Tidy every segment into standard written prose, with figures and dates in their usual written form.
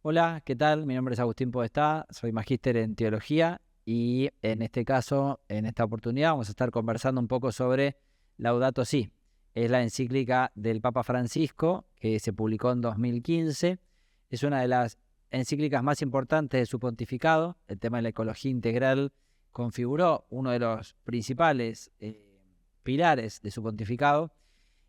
Hola, ¿qué tal? Mi nombre es Agustín Podestá, soy magíster en teología y en este caso, en esta oportunidad, vamos a estar conversando un poco sobre Laudato Si. Es la encíclica del Papa Francisco que se publicó en 2015. Es una de las encíclicas más importantes de su pontificado. El tema de la ecología integral configuró uno de los principales pilares de su pontificado.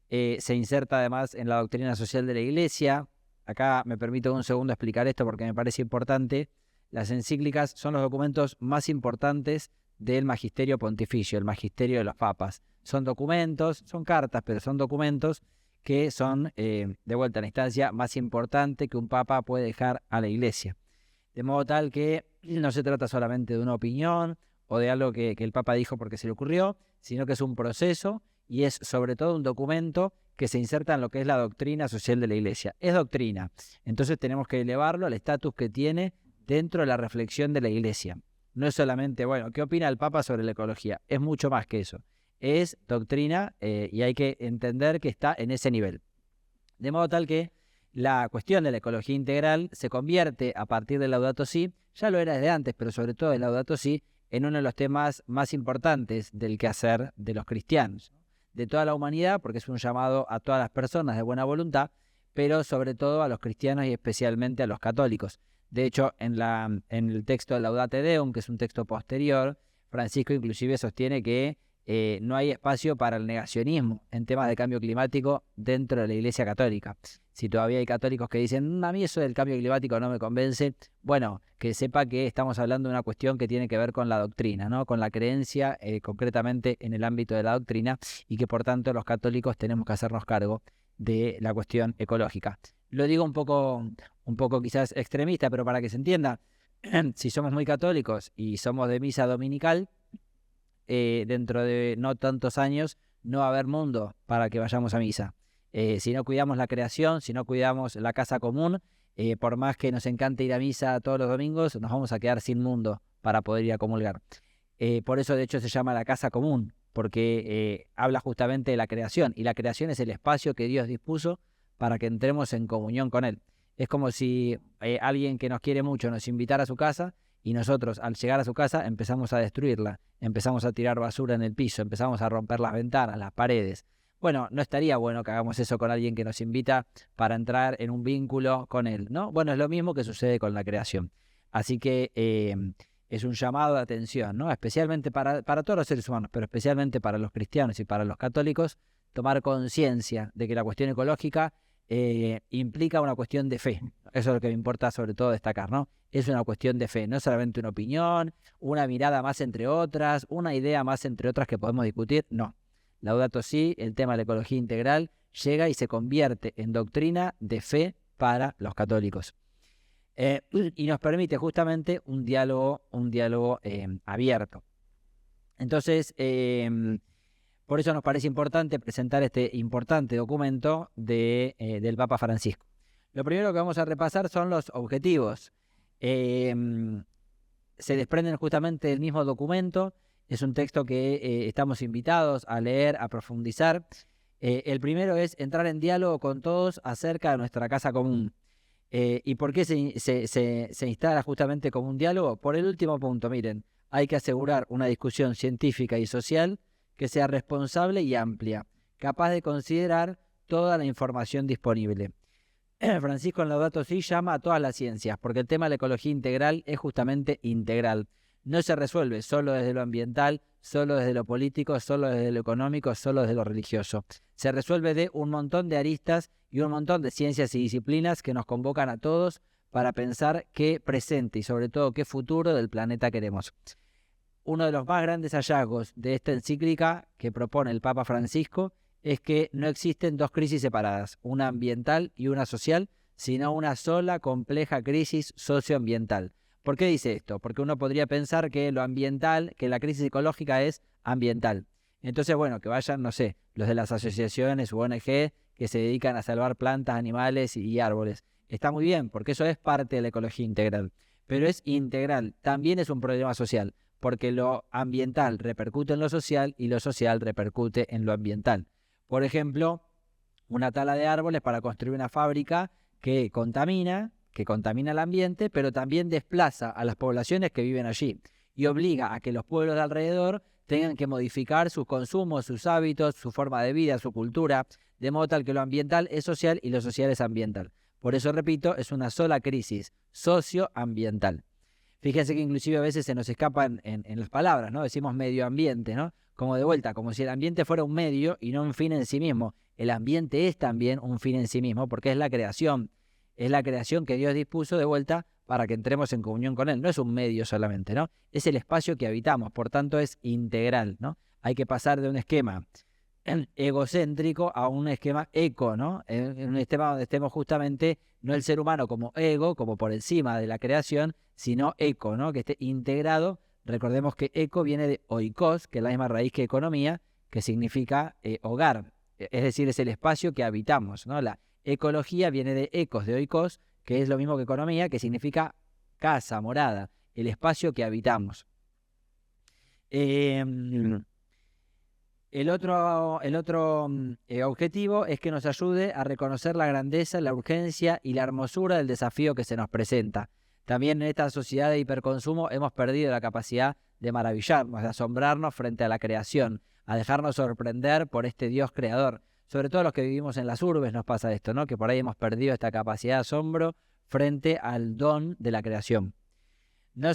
Se inserta además en la doctrina social de la Iglesia. Acá me permito un segundo explicar esto porque me parece importante. Las encíclicas son los documentos más importantes del magisterio pontificio, el magisterio de los papas. Son documentos, son cartas, pero son documentos que son, de vuelta a la instancia, más importante que un papa puede dejar a la Iglesia. De modo tal que no se trata solamente de una opinión o de algo que el Papa dijo porque se le ocurrió, sino que es un proceso y es sobre todo un documento que se inserta en lo que es la doctrina social de la Iglesia. Es doctrina, entonces tenemos que elevarlo al estatus que tiene dentro de la reflexión de la Iglesia. No es solamente, bueno, ¿qué opina el Papa sobre la ecología? Es mucho más que eso. Es doctrina y hay que entender que está en ese nivel. De modo tal que la cuestión de la ecología integral se convierte a partir del Laudato Si, ya lo era desde antes, pero sobre todo el Laudato Si, en uno de los temas más importantes del quehacer de los cristianos, de toda la humanidad, porque es un llamado a todas las personas de buena voluntad, pero sobre todo a los cristianos y especialmente a los católicos. De hecho, en el texto de Laudate Deum, que es un texto posterior, Francisco inclusive sostiene que no hay espacio para el negacionismo en temas de cambio climático dentro de la Iglesia Católica. Si todavía hay católicos que dicen, a mí eso del cambio climático no me convence, bueno, que sepa que estamos hablando de una cuestión que tiene que ver con la doctrina, ¿no? Con la creencia, concretamente en el ámbito de la doctrina, y que por tanto los católicos tenemos que hacernos cargo de la cuestión ecológica. Lo digo un poco quizás extremista, pero para que se entienda, si somos muy católicos y somos de misa dominical, dentro de no tantos años no va a haber mundo para que vayamos a misa. Si no cuidamos la creación, si no cuidamos la casa común, por más que nos encante ir a misa todos los domingos, nos vamos a quedar sin mundo para poder ir a comulgar. Por eso, de hecho, se llama la casa común, porque habla justamente de la creación, y la creación es el espacio que Dios dispuso para que entremos en comunión con Él. Es como si alguien que nos quiere mucho nos invitara a su casa y nosotros, al llegar a su casa, empezamos a destruirla, empezamos a tirar basura en el piso, empezamos a romper las ventanas, las paredes. Bueno, no estaría bueno que hagamos eso con alguien que nos invita para entrar en un vínculo con él, ¿no? Bueno, es lo mismo que sucede con la creación. Así que es un llamado de atención, ¿no? Especialmente para todos los seres humanos, pero especialmente para los cristianos y para los católicos, tomar conciencia de que la cuestión ecológica implica una cuestión de fe. Eso es lo que me importa sobre todo destacar, ¿no? Es una cuestión de fe, no es solamente una opinión, una mirada más entre otras, una idea más entre otras que podemos discutir, no. Laudato Si, el tema de la ecología integral, llega y se convierte en doctrina de fe para los católicos. Y nos permite justamente un diálogo abierto. Entonces, por eso nos parece importante presentar este importante documento del Papa Francisco. Lo primero que vamos a repasar son los objetivos. Se desprenden justamente del mismo documento. Es un texto que estamos invitados a leer, a profundizar. El primero es entrar en diálogo con todos acerca de nuestra casa común. ¿Y por qué se instala justamente como un diálogo? Por el último punto, miren, hay que asegurar una discusión científica y social que sea responsable y amplia, capaz de considerar toda la información disponible. Francisco en Laudato Si llama a todas las ciencias, porque el tema de la ecología integral es justamente integral. No se resuelve solo desde lo ambiental, solo desde lo político, solo desde lo económico, solo desde lo religioso. Se resuelve de un montón de aristas y un montón de ciencias y disciplinas que nos convocan a todos para pensar qué presente y sobre todo qué futuro del planeta queremos. Uno de los más grandes hallazgos de esta encíclica que propone el Papa Francisco es que no existen dos crisis separadas, una ambiental y una social, sino una sola compleja crisis socioambiental. ¿Por qué dice esto? Porque uno podría pensar que lo ambiental, que la crisis ecológica es ambiental. Entonces, bueno, que vayan, no sé, los de las asociaciones u ONG que se dedican a salvar plantas, animales y árboles. Está muy bien, porque eso es parte de la ecología integral. Pero es integral, también es un problema social, porque lo ambiental repercute en lo social y lo social repercute en lo ambiental. Por ejemplo, una tala de árboles para construir una fábrica que contamina, que contamina el ambiente, pero también desplaza a las poblaciones que viven allí y obliga a que los pueblos de alrededor tengan que modificar sus consumos, sus hábitos, su forma de vida, su cultura, de modo tal que lo ambiental es social y lo social es ambiental. Por eso, repito, es una sola crisis socioambiental. Fíjense que inclusive a veces se nos escapan en las palabras, ¿no? Decimos medio ambiente, ¿no? Como de vuelta, como si el ambiente fuera un medio y no un fin en sí mismo. El ambiente es también un fin en sí mismo porque es la creación que Dios dispuso de vuelta para que entremos en comunión con Él. No es un medio solamente, ¿no? Es el espacio que habitamos, por tanto es integral, ¿no? Hay que pasar de un esquema egocéntrico a un esquema eco, ¿no? En un esquema donde estemos justamente no el ser humano como ego, como por encima de la creación, sino eco, ¿no? Que esté integrado. Recordemos que eco viene de oikos, que es la misma raíz que economía, que significa hogar, es decir, es el espacio que habitamos, ¿no? La ecología viene de ecos, de oikos, que es lo mismo que economía, que significa casa, morada, el espacio que habitamos. El otro objetivo es que nos ayude a reconocer la grandeza, la urgencia y la hermosura del desafío que se nos presenta. También en esta sociedad de hiperconsumo hemos perdido la capacidad de maravillarnos, de asombrarnos frente a la creación, a dejarnos sorprender por este Dios creador. Sobre todo los que vivimos en las urbes nos pasa esto, ¿no? Que por ahí hemos perdido esta capacidad de asombro frente al don de la creación. No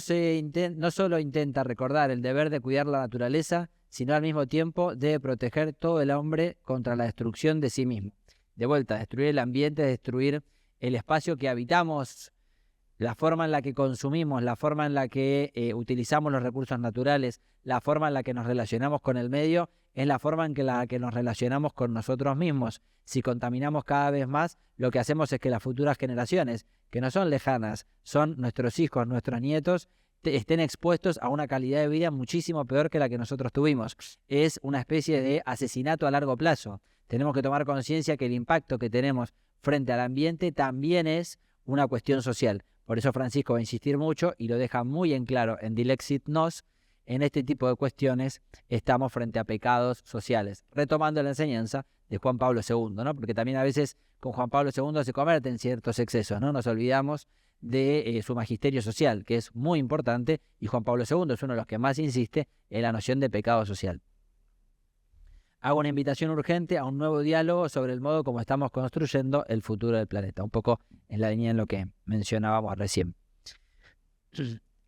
solo intenta recordar el deber de cuidar la naturaleza, sino al mismo tiempo debe proteger todo el hombre contra la destrucción de sí mismo. De vuelta, destruir el ambiente, destruir el espacio que habitamos, la forma en la que consumimos, la forma en la que utilizamos los recursos naturales, la forma en la que nos relacionamos con el medio, es la forma en la que nos relacionamos con nosotros mismos. Si contaminamos cada vez más, lo que hacemos es que las futuras generaciones, que no son lejanas, son nuestros hijos, nuestros nietos, estén expuestos a una calidad de vida muchísimo peor que la que nosotros tuvimos. Es una especie de asesinato a largo plazo. Tenemos que tomar conciencia que el impacto que tenemos frente al ambiente también es una cuestión social. Por eso Francisco va a insistir mucho y lo deja muy en claro en Dilexit Nos. En este tipo de cuestiones estamos frente a pecados sociales, retomando la enseñanza de Juan Pablo II, ¿no? Porque también a veces con Juan Pablo II se cometen ciertos excesos, ¿no? Nos olvidamos de su magisterio social, que es muy importante, y Juan Pablo II es uno de los que más insiste en la noción de pecado social. Hago una invitación urgente a un nuevo diálogo sobre el modo como estamos construyendo el futuro del planeta, un poco en la línea en lo que mencionábamos recién.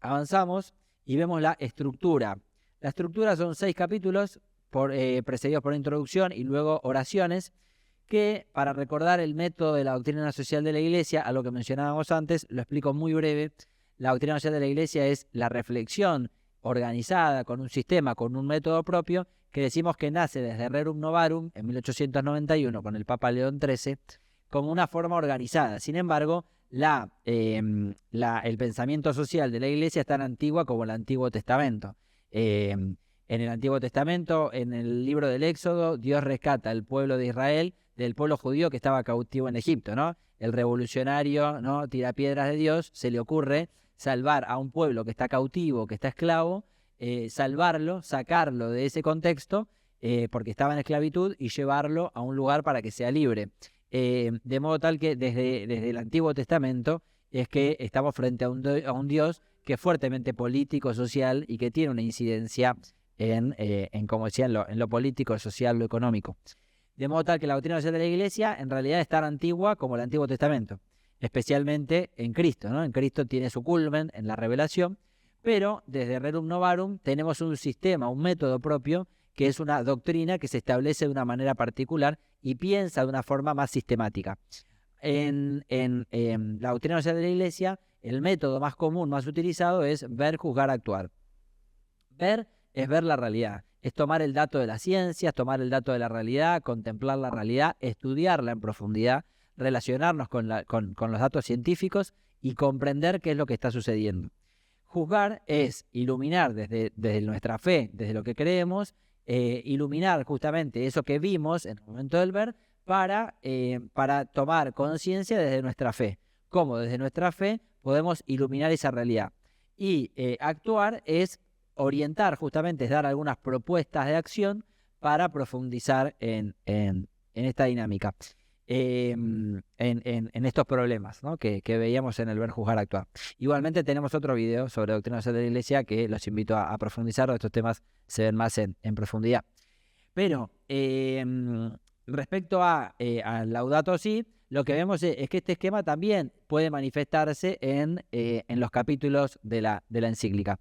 Avanzamos y vemos la estructura. La estructura son 6 capítulos precedidos por introducción y luego oraciones, que para recordar el método de la doctrina social de la Iglesia, a lo que mencionábamos antes, lo explico muy breve. La doctrina social de la Iglesia es la reflexión organizada con un sistema, con un método propio, que decimos que nace desde Rerum Novarum en 1891 con el Papa León XIII, como una forma organizada. Sin embargo, el pensamiento social de la Iglesia es tan antigua como el Antiguo Testamento. En el Antiguo Testamento, en el libro del Éxodo, Dios rescata al pueblo de Israel del pueblo judío que estaba cautivo en Egipto, ¿no? El revolucionario, ¿no?, tirapiedras de Dios, se le ocurre salvar a un pueblo que está cautivo, que está esclavo, salvarlo, sacarlo de ese contexto, porque estaba en esclavitud, y llevarlo a un lugar para que sea libre. De modo tal que desde el Antiguo Testamento es que estamos frente a un Dios que es fuertemente político, social, y que tiene una incidencia como decía, en lo político, social, lo económico. De modo tal que la doctrina social de la Iglesia en realidad es tan antigua como el Antiguo Testamento, especialmente en Cristo, ¿no? En Cristo tiene su culmen en la revelación, pero desde Rerum Novarum tenemos un sistema, un método propio, que es una doctrina que se establece de una manera particular y piensa de una forma más sistemática. En la doctrina social de la Iglesia, el método más común, más utilizado es ver, juzgar, actuar. Ver es ver la realidad, es tomar el dato de las ciencias, tomar el dato de la realidad, contemplar la realidad, estudiarla en profundidad, relacionarnos con los datos científicos y comprender qué es lo que está sucediendo. Juzgar es iluminar desde nuestra fe, desde lo que creemos, iluminar justamente eso que vimos en el momento del ver para tomar conciencia desde nuestra fe. Cómo desde nuestra fe podemos iluminar esa realidad. Y actuar es orientar, justamente es dar algunas propuestas de acción para profundizar en esta dinámica. en estos problemas, ¿no? que veíamos en el Ver, Juzgar, Actuar. Igualmente tenemos otro video sobre doctrina social de la Iglesia que los invito a profundizar, estos temas se ven más en profundidad. Pero respecto al Laudato Si, lo que vemos es que este esquema también puede manifestarse en los capítulos de la encíclica.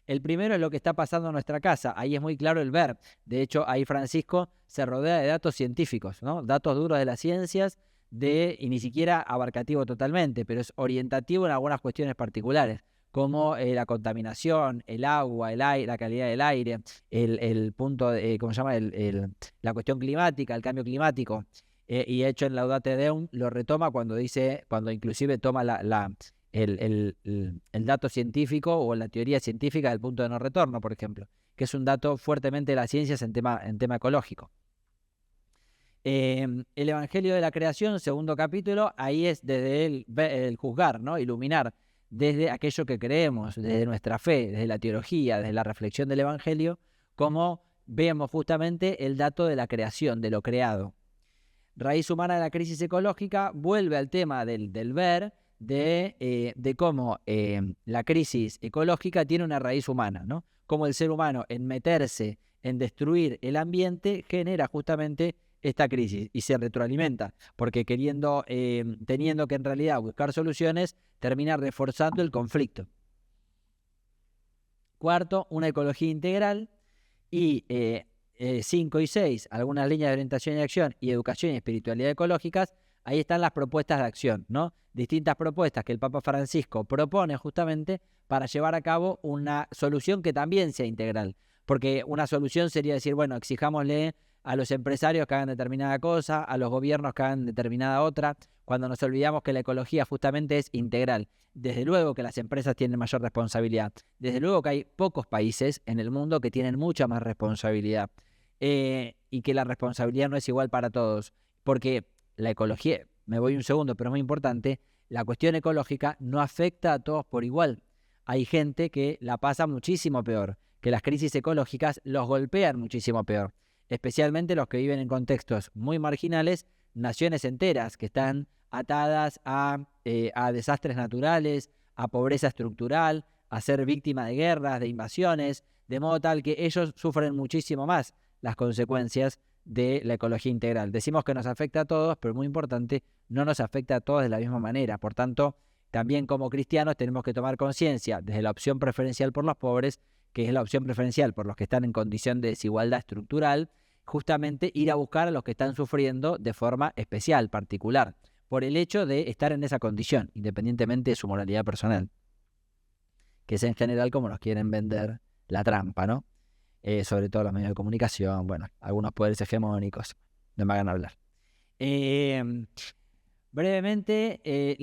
El primero es lo que está pasando en nuestra casa. Ahí es muy claro el ver. De hecho, ahí Francisco se rodea de datos científicos, ¿no? Datos duros de las ciencias, y ni siquiera abarcativo totalmente, pero es orientativo en algunas cuestiones particulares, como la contaminación, el agua, el aire, la calidad del aire, el punto, ¿cómo se llama? La cuestión climática, el cambio climático. Y de hecho en Laudate Deum lo retoma cuando inclusive toma el dato científico o la teoría científica del punto de no retorno, por ejemplo, que es un dato fuertemente de las ciencias en tema ecológico. El Evangelio de la Creación, segundo capítulo, ahí es desde el juzgar, ¿no? Iluminar desde aquello que creemos, desde nuestra fe, desde la teología, desde la reflexión del Evangelio, cómo vemos justamente el dato de la creación, de lo creado. Raíz humana de la crisis ecológica vuelve al tema del ver, de cómo la crisis ecológica tiene una raíz humana, ¿no? Cómo el ser humano, en meterse, en destruir el ambiente, genera justamente esta crisis y se retroalimenta, porque teniendo que en realidad buscar soluciones, termina reforzando el conflicto. Cuarto, una ecología integral. Y 5 y 6, algunas líneas de orientación y acción y educación y espiritualidad ecológicas. Ahí están las propuestas de acción, ¿no? Distintas propuestas que el Papa Francisco propone justamente para llevar a cabo una solución que también sea integral. Porque una solución sería decir, bueno, exijámosle a los empresarios que hagan determinada cosa, a los gobiernos que hagan determinada otra, cuando nos olvidamos que la ecología justamente es integral. Desde luego que las empresas tienen mayor responsabilidad. Desde luego que hay pocos países en el mundo que tienen mucha más responsabilidad. Y que la responsabilidad no es igual para todos. Porque la ecología, me voy un segundo, pero es muy importante, la cuestión ecológica no afecta a todos por igual. Hay gente que la pasa muchísimo peor, que las crisis ecológicas los golpean muchísimo peor. Especialmente los que viven en contextos muy marginales, naciones enteras que están atadas a desastres naturales, a pobreza estructural, a ser víctimas de guerras, de invasiones, de modo tal que ellos sufren muchísimo más las consecuencias de la ecología integral. Decimos que nos afecta a todos, pero muy importante, no nos afecta a todos de la misma manera. Por tanto, también como cristianos tenemos que tomar conciencia desde la opción preferencial por los pobres, que es la opción preferencial por los que están en condición de desigualdad estructural, justamente ir a buscar a los que están sufriendo de forma especial, particular, por el hecho de estar en esa condición, independientemente de su moralidad personal, que es en general como nos quieren vender la trampa, ¿no? Sobre todo los medios de comunicación, bueno, algunos poderes hegemónicos, no me hagan hablar. Brevemente,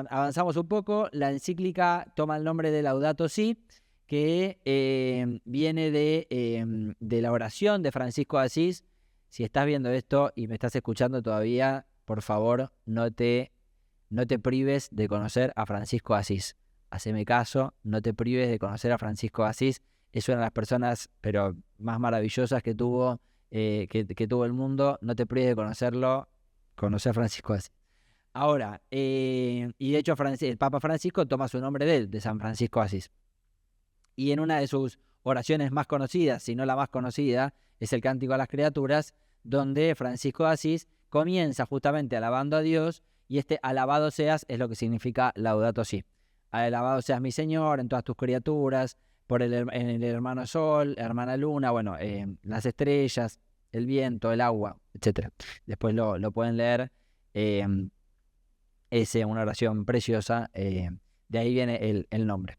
avanzamos un poco, la encíclica toma el nombre de Laudato Si, que viene de la oración de Francisco de Asís. Si estás viendo esto y me estás escuchando todavía, por favor, no te prives de conocer a Francisco de Asís. Haceme caso, no te prives de conocer a Francisco de Asís. Es una de las personas pero más maravillosas que tuvo el mundo. No te prives de conocerlo, conocer a Francisco de Asís. Ahora, y de hecho el Papa Francisco toma su nombre de San Francisco de Asís. Y en una de sus oraciones más conocidas, si no la más conocida, es el Cántico a las Criaturas, donde Francisco de Asís comienza justamente alabando a Dios, y este alabado seas es lo que significa Laudato Si. Alabado seas mi Señor en todas tus criaturas, en el hermano Sol, hermana Luna, bueno, las estrellas, el viento, el agua, etc. Después lo pueden leer. Es una oración preciosa, de ahí viene el nombre.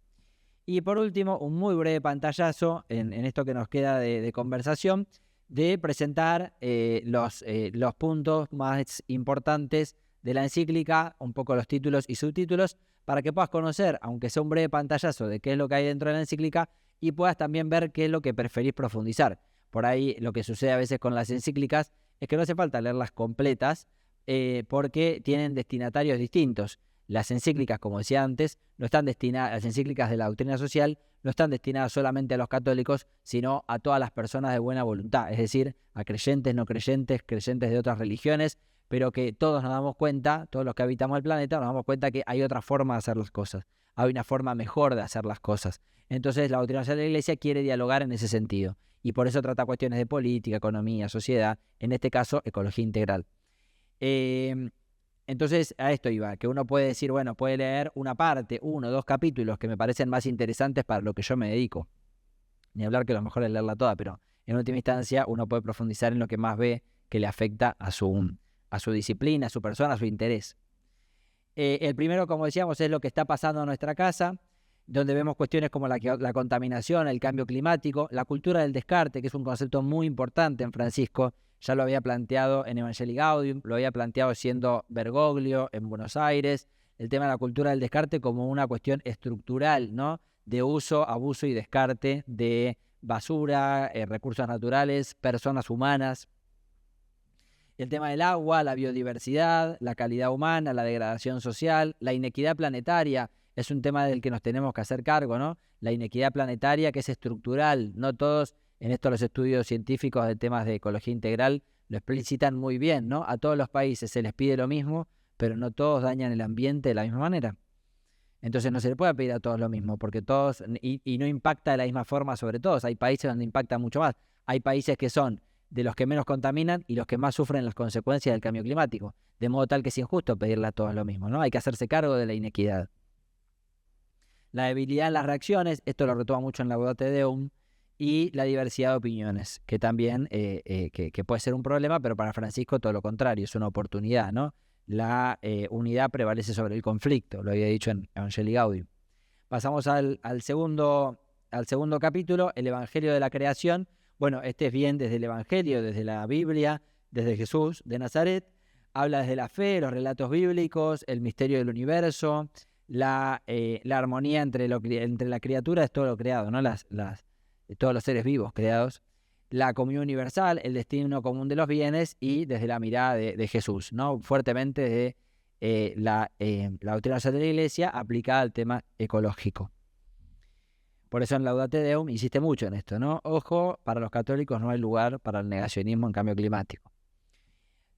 Y por último, un muy breve pantallazo en esto que nos queda de conversación, de presentar los puntos más importantes de la encíclica, un poco los títulos y subtítulos, para que puedas conocer, aunque sea un breve pantallazo, de qué es lo que hay dentro de la encíclica y puedas también ver qué es lo que preferís profundizar. Por ahí lo que sucede a veces con las encíclicas es que no hace falta leerlas completas porque tienen destinatarios distintos. Las encíclicas, como decía antes, no están destinadas, las encíclicas de la doctrina social no están destinadas solamente a los católicos, sino a todas las personas de buena voluntad, es decir, a creyentes, no creyentes, creyentes de otras religiones, pero que todos nos damos cuenta, todos los que habitamos el planeta, nos damos cuenta que hay otra forma de hacer las cosas, hay una forma mejor de hacer las cosas. Entonces la doctrina social de la Iglesia quiere dialogar en ese sentido, y por eso trata cuestiones de política, economía, sociedad, en este caso ecología integral. Entonces a esto iba, que uno puede decir, bueno, puede leer una parte, 1 o 2 capítulos que me parecen más interesantes para lo que yo me dedico. Ni hablar que lo mejor es leerla toda, pero en última instancia uno puede profundizar en lo que más ve que le afecta a su disciplina, a su persona, a su interés. El primero, como decíamos, es lo que está pasando en nuestra casa, donde vemos cuestiones como la contaminación, el cambio climático, la cultura del descarte, que es un concepto muy importante en Francisco. Ya lo había planteado en Evangelii Gaudium, lo había planteado siendo Bergoglio en Buenos Aires, el tema de la cultura del descarte como una cuestión estructural, ¿no? De uso, abuso y descarte de basura, recursos naturales, personas humanas. El tema del agua, la biodiversidad, la calidad humana, la degradación social, la inequidad planetaria, es un tema del que nos tenemos que hacer cargo, ¿no? La inequidad planetaria, que es estructural. No todos, en esto los estudios científicos de temas de ecología integral lo explicitan muy bien, ¿no? A todos los países se les pide lo mismo, pero no todos dañan el ambiente de la misma manera. Entonces no se le puede pedir a todos lo mismo, porque todos, y no impacta de la misma forma sobre todos. Hay países donde impacta mucho más. Hay países que son de los que menos contaminan y los que más sufren las consecuencias del cambio climático. De modo tal que es injusto pedirle a todos lo mismo, ¿no? Hay que hacerse cargo de la inequidad. La debilidad en las reacciones, esto lo retoma mucho en Laudate Deum, y la diversidad de opiniones, que también que puede ser un problema, pero para Francisco todo lo contrario, es una oportunidad, ¿no? La unidad prevalece sobre el conflicto, lo había dicho en Evangelii Gaudium. Pasamos al segundo capítulo, el Evangelio de la Creación. Bueno, este es bien desde el Evangelio, desde la Biblia, desde Jesús de Nazaret. Habla desde la fe, los relatos bíblicos, el misterio del universo, la armonía entre la criatura, es todo lo creado, ¿no? Todos los seres vivos creados. La comunión universal, el destino común de los bienes, y desde la mirada de Jesús, ¿no? Fuertemente de la doctrina social de la Iglesia aplicada al tema ecológico. Por eso en Laudate Deum insiste mucho en esto, ¿no? Ojo, para los católicos no hay lugar para el negacionismo en cambio climático.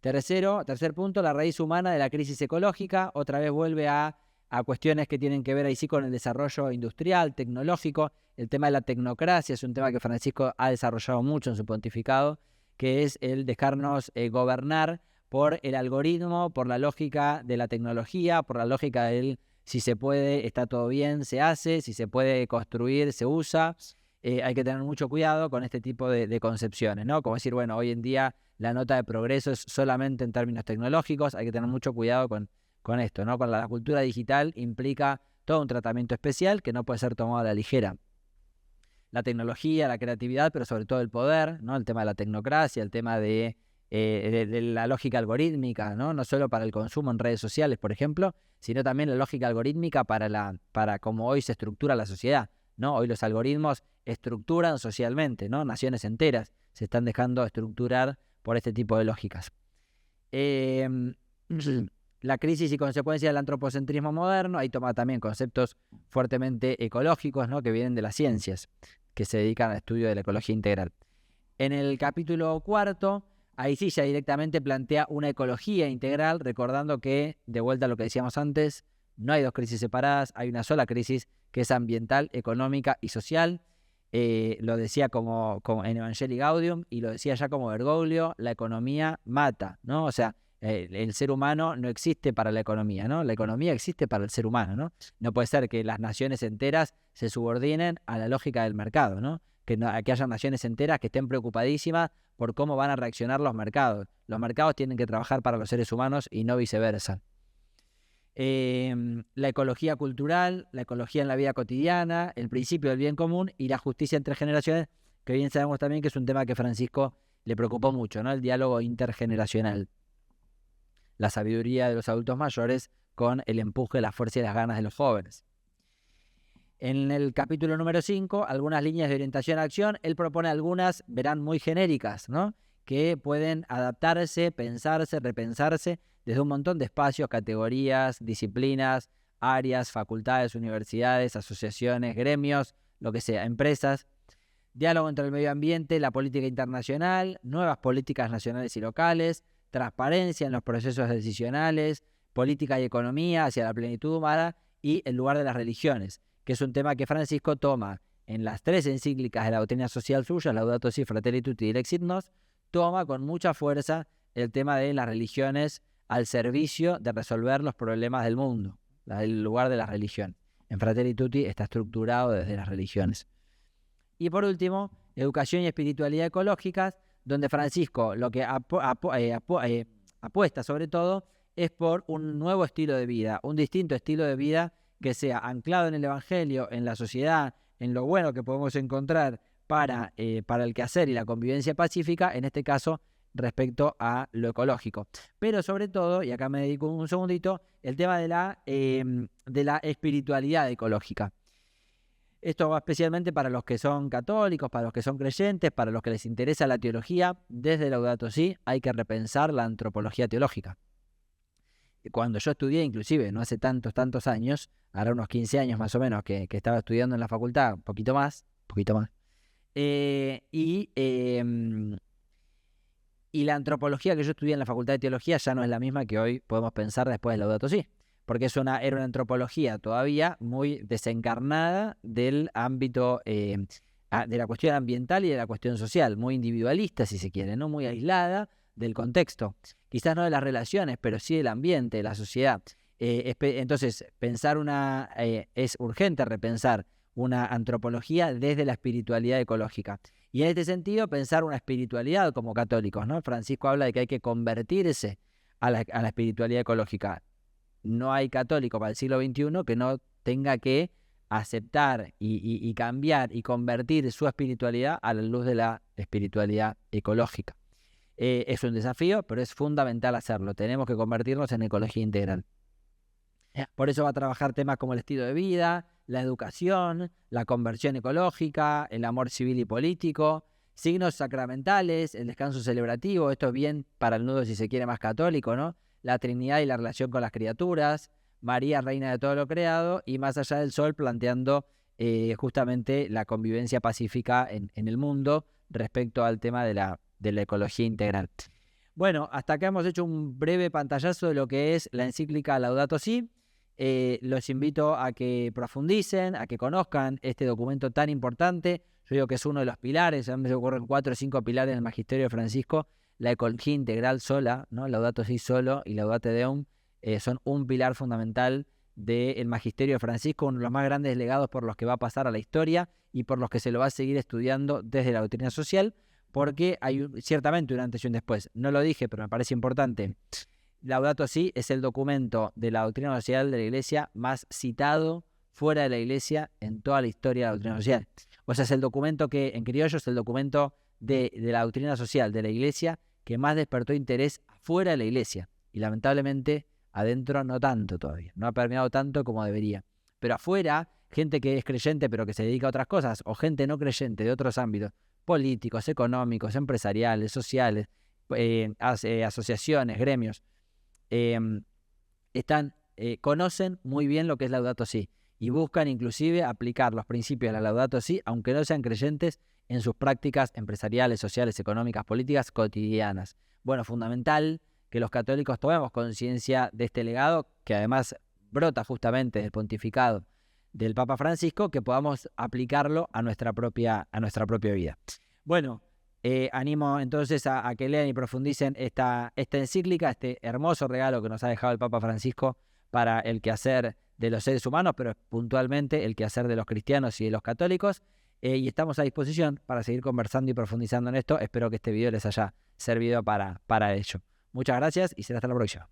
Tercer punto, la raíz humana de la crisis ecológica. Otra vez vuelve a cuestiones que tienen que ver ahí sí con el desarrollo industrial, tecnológico. El tema de la tecnocracia es un tema que Francisco ha desarrollado mucho en su pontificado, que es el dejarnos gobernar por el algoritmo, por la lógica de la tecnología, por la lógica del si se puede, está todo bien, se hace, si se puede construir, se usa. Hay que tener mucho cuidado con este tipo de concepciones, ¿no? Como decir, bueno, hoy en día la nota de progreso es solamente en términos tecnológicos, hay que tener mucho cuidado con esto, ¿no? Con la cultura digital implica todo un tratamiento especial que no puede ser tomado a la ligera. La tecnología, la creatividad, pero sobre todo el poder, ¿no? El tema de la tecnocracia, el tema de la lógica algorítmica, ¿no? No solo para el consumo en redes sociales, por ejemplo, sino también la lógica algorítmica para cómo hoy se estructura la sociedad, ¿no? Hoy los algoritmos estructuran socialmente, ¿no? Naciones enteras se están dejando estructurar por este tipo de lógicas. La crisis y consecuencias del antropocentrismo moderno, ahí toma también conceptos fuertemente ecológicos, ¿no? Que vienen de las ciencias, que se dedican al estudio de la ecología integral. En el capítulo 4, ahí sí ya directamente plantea una ecología integral, recordando que, de vuelta a lo que decíamos antes, no hay dos crisis separadas, hay una sola crisis que es ambiental, económica y social. Lo decía como en Evangelii Gaudium, y lo decía ya como Bergoglio, la economía mata, ¿no? O sea, el ser humano no existe para la economía, ¿no? La economía existe para el ser humano, ¿no? No puede ser que las naciones enteras se subordinen a la lógica del mercado, ¿no? Que haya naciones enteras que estén preocupadísimas por cómo van a reaccionar los mercados. Los mercados tienen que trabajar para los seres humanos y no viceversa. La ecología cultural, la ecología en la vida cotidiana, el principio del bien común y la justicia entre generaciones, que bien sabemos también que es un tema que Francisco le preocupó mucho, ¿no? El diálogo intergeneracional. La sabiduría de los adultos mayores con el empuje, la fuerza y las ganas de los jóvenes. En el capítulo número 5, algunas líneas de orientación a acción, él propone algunas, verán, muy genéricas, ¿no? Que pueden adaptarse, pensarse, repensarse desde un montón de espacios, categorías, disciplinas, áreas, facultades, universidades, asociaciones, gremios, lo que sea, empresas. Diálogo entre el medio ambiente, la política internacional, nuevas políticas nacionales y locales, transparencia en los procesos decisionales, política y economía hacia la plenitud humana y el lugar de las religiones, que es un tema que Francisco toma en las 3 encíclicas de la doctrina social suya, Laudato Si, Fratelli Tutti y Lexit Nos, toma con mucha fuerza el tema de las religiones al servicio de resolver los problemas del mundo, el lugar de la religión. En Fratelli Tutti está estructurado desde las religiones. Y por último, educación y espiritualidad ecológicas, donde Francisco lo que apuesta sobre todo es por un nuevo estilo de vida, un distinto estilo de vida que sea anclado en el Evangelio, en la sociedad, en lo bueno que podemos encontrar para el quehacer y la convivencia pacífica, en este caso respecto a lo ecológico. Pero sobre todo, y acá me dedico un segundito, el tema de la espiritualidad ecológica. Esto va especialmente para los que son católicos, para los que son creyentes, para los que les interesa la teología. Desde Laudato Si hay que repensar la antropología teológica. Cuando yo estudié, inclusive, no hace tantos años, ahora unos 15 años más o menos que estaba estudiando en la facultad, un poquito más, y la antropología que yo estudié en la Facultad de Teología ya no es la misma que hoy podemos pensar después de Laudato Si, porque era una antropología todavía muy desencarnada del ámbito de la cuestión ambiental y de la cuestión social, muy individualista si se quiere, ¿no? Muy aislada del contexto, quizás no de las relaciones, pero sí del ambiente, de la sociedad. Entonces, es urgente repensar una antropología desde la espiritualidad ecológica. Y en este sentido, pensar una espiritualidad como católicos, ¿no? Francisco habla de que hay que convertirse a la espiritualidad ecológica. No hay católico para el siglo XXI que no tenga que aceptar y cambiar y convertir su espiritualidad a la luz de la espiritualidad ecológica. Es un desafío, pero es fundamental hacerlo. Tenemos que convertirnos en ecología integral. Por eso va a trabajar temas como el estilo de vida, la educación, la conversión ecológica, el amor civil y político, signos sacramentales, el descanso celebrativo. Esto es bien para el nudo, si se quiere, más católico, ¿no? La Trinidad y la relación con las criaturas, María, reina de todo lo creado, y más allá del sol, planteando justamente la convivencia pacífica en el mundo respecto al tema de la ecología integral. Bueno, hasta acá hemos hecho un breve pantallazo de lo que es la encíclica Laudato Si. Los invito a que profundicen, a que conozcan este documento tan importante. Yo digo que es uno de los pilares, a mí me ocurren 4 o 5 pilares del Magisterio de Francisco. La ecología integral sola, ¿no? Laudato Si solo y Laudate Deum son un pilar fundamental del Magisterio de Francisco, uno de los más grandes legados por los que va a pasar a la historia y por los que se lo va a seguir estudiando desde la doctrina social, porque hay ciertamente un antes y un después. No lo dije, pero me parece importante. Laudato Si es el documento de la doctrina social de la Iglesia más citado fuera de la Iglesia en toda la historia de la doctrina social. O sea, es el documento que, en criollo, es el documento de la doctrina social de la Iglesia que más despertó interés fuera de la Iglesia. Y lamentablemente, adentro no tanto todavía. No ha permeado tanto como debería. Pero afuera, gente que es creyente pero que se dedica a otras cosas, o gente no creyente de otros ámbitos, políticos, económicos, empresariales, sociales, asociaciones, gremios, conocen muy bien lo que es Laudato Si y buscan inclusive aplicar los principios de la Laudato Si, aunque no sean creyentes, en sus prácticas empresariales, sociales, económicas, políticas cotidianas. Bueno, fundamental que los católicos tomemos conciencia de este legado, que además brota justamente del pontificado del Papa Francisco, que podamos aplicarlo a nuestra propia vida. Bueno, animo entonces a que lean y profundicen esta encíclica, este hermoso regalo que nos ha dejado el Papa Francisco para el quehacer de los seres humanos, pero puntualmente el quehacer de los cristianos y de los católicos. Y estamos a disposición para seguir conversando y profundizando en esto. Espero que este video les haya servido para ello. Muchas gracias y será hasta la próxima.